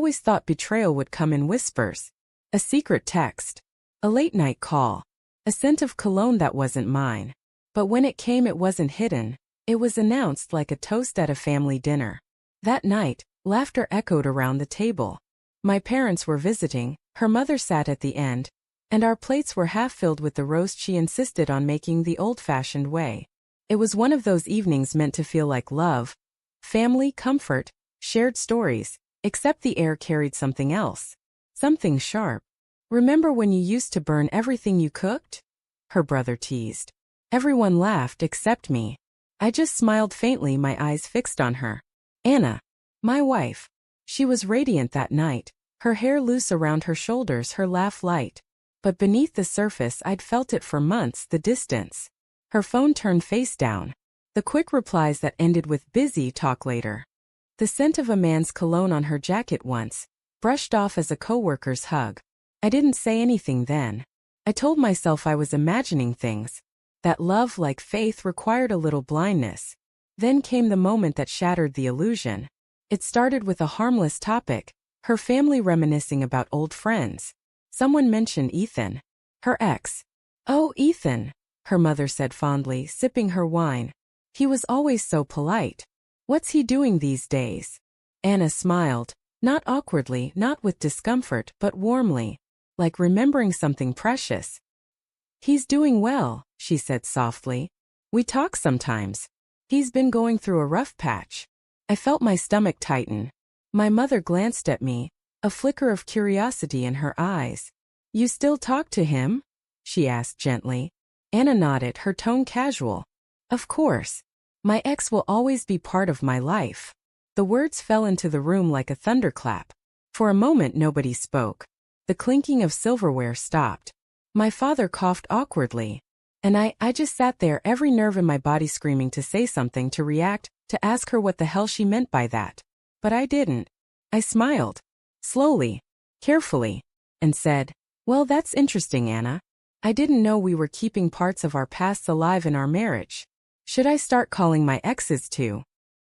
always thought betrayal would come in whispers. A secret text. A late-night call. A scent of cologne that wasn't mine. But when it came, it wasn't hidden. It was announced like a toast at a family dinner. That night, laughter echoed around the table. My parents were visiting, her mother sat at the end, and our plates were half filled with the roast she insisted on making the old-fashioned way. It was one of those evenings meant to feel like love, family, comfort, shared stories, except the air carried something else. Something sharp. "Remember when you used to burn everything you cooked?" her brother teased. Everyone laughed except me. I just smiled faintly, my eyes fixed on her. Anna, my wife. She was radiant that night, her hair loose around her shoulders, her laugh light. But beneath the surface, I'd felt it for months, the distance. Her phone turned face down. The quick replies that ended with "busy, talk later." The scent of a man's cologne on her jacket once, brushed off as a coworker's hug. I didn't say anything then. I told myself I was imagining things. That love, like faith, required a little blindness. Then came the moment that shattered the illusion. It started with a harmless topic, her family reminiscing about old friends. Someone mentioned Ethan. Her ex. "Oh, Ethan," her mother said fondly, sipping her wine. "He was always so polite. What's he doing these days?" Anna smiled, not awkwardly, not with discomfort, but warmly, like remembering something precious. "He's doing well," she said softly. "We talk sometimes. He's been going through a rough patch." I felt my stomach tighten. My mother glanced at me, a flicker of curiosity in her eyes. "You still talk to him?" she asked gently. Anna nodded, her tone casual. "Of course. My ex will always be part of my life." The words fell into the room like a thunderclap. For a moment nobody spoke. The clinking of silverware stopped. My father coughed awkwardly. And I just sat there, every nerve in my body screaming to say something, to react, to ask her what the hell she meant by that. But I didn't. I smiled. Slowly. Carefully. And said, "Well, that's interesting, Anna. I didn't know we were keeping parts of our pasts alive in our marriage. Should I start calling my exes too?"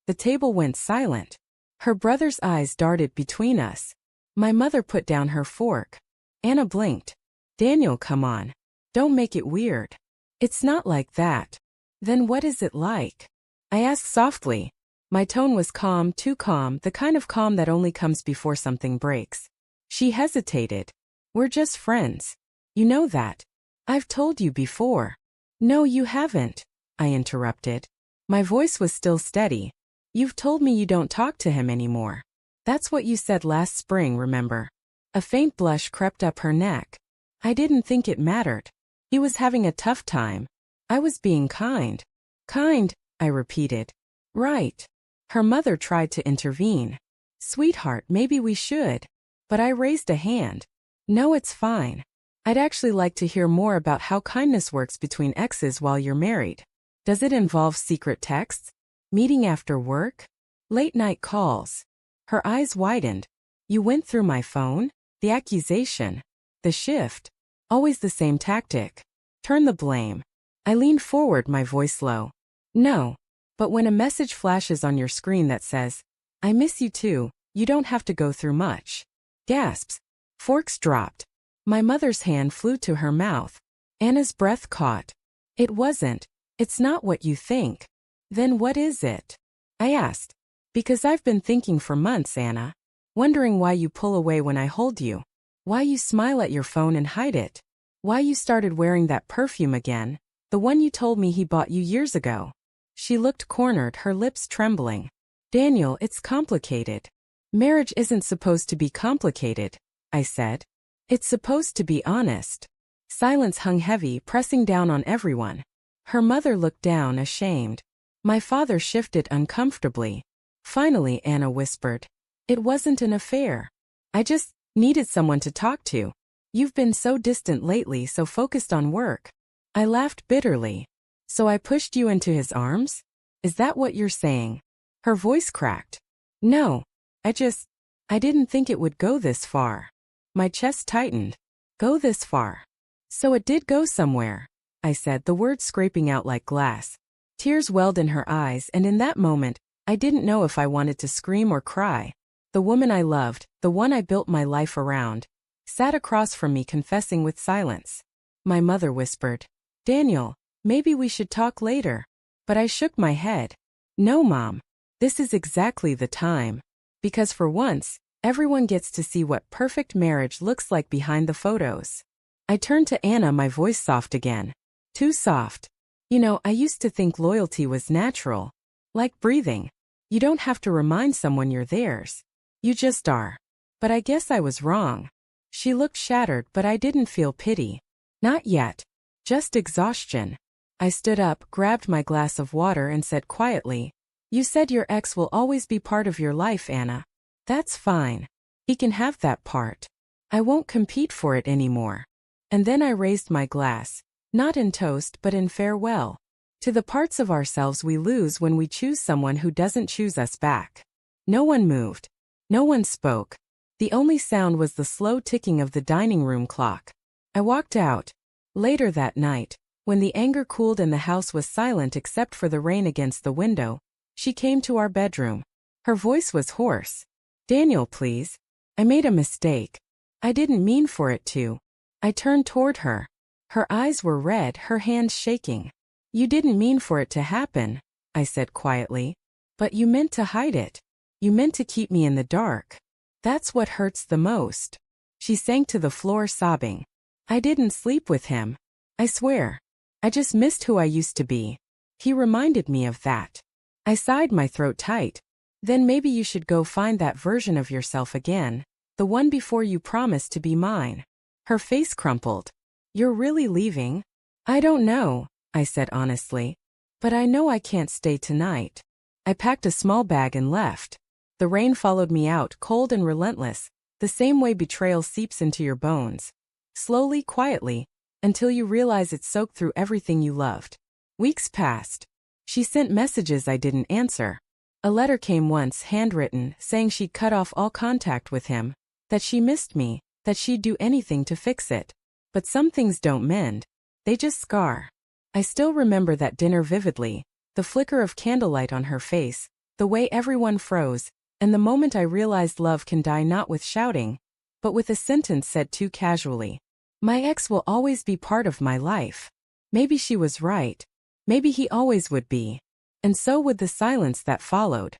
The table went silent. Her brother's eyes darted between us. My mother put down her fork. Anna blinked. "Daniel, come on. Don't make it weird." "It's not like that." "Then what is it like?" I asked softly. My tone was calm, too calm, the kind of calm that only comes before something breaks. She hesitated. "We're just friends. You know that. I've told you before." "No, you haven't," I interrupted. My voice was still steady. "You've told me you don't talk to him anymore. That's what you said last spring, remember?" A faint blush crept up her neck. "I didn't think it mattered. He was having a tough time. I was being kind." "Kind," I repeated. "Right." Her mother tried to intervene. "Sweetheart, maybe we should." But I raised a hand. "No, it's fine. I'd actually like to hear more about how kindness works between exes while you're married. Does it involve secret texts? Meeting after work? Late night calls?" Her eyes widened. "You went through my phone? The accusation? The shift? Always the same tactic. Turn the blame." I leaned forward, my voice low. "No. But when a message flashes on your screen that says, 'I miss you too,' you don't have to go through much." Gasps. Forks dropped. My mother's hand flew to her mouth. Anna's breath caught. "It wasn't. It's not what you think." "Then what is it?" I asked. "Because I've been thinking for months, Anna. Wondering why you pull away when I hold you. Why you smile at your phone and hide it. Why you started wearing that perfume again, the one you told me he bought you years ago." She looked cornered, her lips trembling. "Daniel, it's complicated." "Marriage isn't supposed to be complicated," I said. "It's supposed to be honest." Silence hung heavy, pressing down on everyone. Her mother looked down, ashamed. My father shifted uncomfortably. Finally, Anna whispered, "It wasn't an affair. I just needed someone to talk to. You've been so distant lately, so focused on work." I laughed bitterly. "So I pushed you into his arms? Is that what you're saying?" Her voice cracked. "No. I didn't think it would go this far." My chest tightened. "Go this far." "So it did go somewhere," I said, the words scraping out like glass. Tears welled in her eyes, and in that moment, I didn't know if I wanted to scream or cry. The woman I loved, the one I built my life around, sat across from me confessing with silence. My mother whispered, "Daniel, maybe we should talk later." But I shook my head. "No, Mom. This is exactly the time. Because for once, everyone gets to see what perfect marriage looks like behind the photos." I turned to Anna, my voice soft again. Too soft. "You know, I used to think loyalty was natural. Like breathing. You don't have to remind someone you're theirs. You just are. But I guess I was wrong." She looked shattered, but I didn't feel pity. Not yet. Just exhaustion. I stood up, grabbed my glass of water and said quietly, "You said your ex will always be part of your life, Anna. That's fine. He can have that part. I won't compete for it anymore." And then I raised my glass, not in toast but in farewell. To the parts of ourselves we lose when we choose someone who doesn't choose us back. No one moved. No one spoke. The only sound was the slow ticking of the dining room clock. I walked out. Later that night, when the anger cooled and the house was silent except for the rain against the window, she came to our bedroom. Her voice was hoarse. "Daniel, please. I made a mistake. I didn't mean for it to." I turned toward her. Her eyes were red, her hands shaking. "You didn't mean for it to happen," I said quietly. "But you meant to hide it. You meant to keep me in the dark. That's what hurts the most." She sank to the floor sobbing. "I didn't sleep with him. I swear. I just missed who I used to be. He reminded me of that." I sighed, my throat tight. "Then maybe you should go find that version of yourself again, the one before you promised to be mine." Her face crumpled. "You're really leaving?" "I don't know," I said honestly. "But I know I can't stay tonight." I packed a small bag and left. The rain followed me out, cold and relentless, the same way betrayal seeps into your bones. Slowly, quietly, until you realize it soaked through everything you loved. Weeks passed. She sent messages I didn't answer. A letter came once, handwritten, saying she'd cut off all contact with him, that she missed me, that she'd do anything to fix it. But some things don't mend. They just scar. I still remember that dinner vividly, the flicker of candlelight on her face, the way everyone froze, and the moment I realized love can die not with shouting, but with a sentence said too casually. "My ex will always be part of my life." Maybe she was right. Maybe he always would be. And so would the silence that followed.